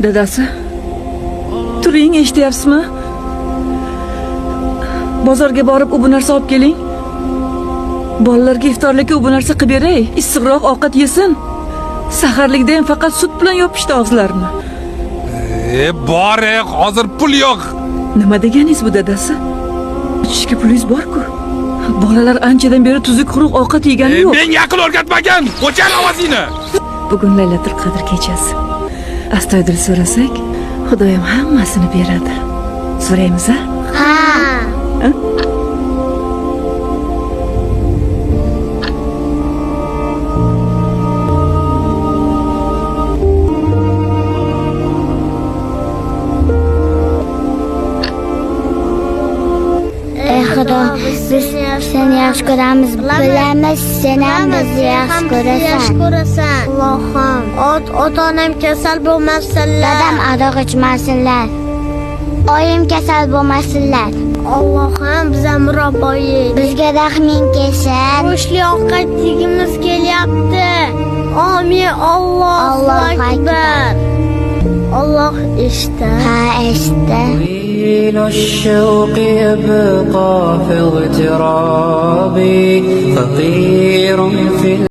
Dadasi, turing, eshityapsizmi? Bozorga borib u bu narsa olib keling. Bolalarga iftorlikka u bu narsa qilib beray, issiqroq ovqat yesin. Saharlikda ham faqat sut bilan yopishdi og'izlarini. Bor, hozir pul yo'q. Nima deganingiz bu, dadasi? Ichishga pulingiz bor-ku. Bolalar anchadan beri tuzuk quruq ovqat yegani yo'q. Menga aql o'rgatmagan. O'char ovozingni. Bugun Laylatul Qadr kechasi. Astoydil so'rasak, Xudoyim hammasini beradi. So'raymiz-a? Ha. Xudo, biz seni yaxshi ko'ramiz. Bilamiz, sen ham bizni yaxshi ko'rasan. Allohim, ota-onam kasal bo'lmasinlar. Dadam aroq ichmasinlar. Oyim kasal bo'lmasinlar. Allohim, bizga murabboyi. Bizga rahming kelsin. Go'shtli ovqat yegimiz kelyapti. Amin. Allohu akbar. Allah eshitdi. Ha, eshitdi. طويل الشوق يبقى في اغترابي فقير في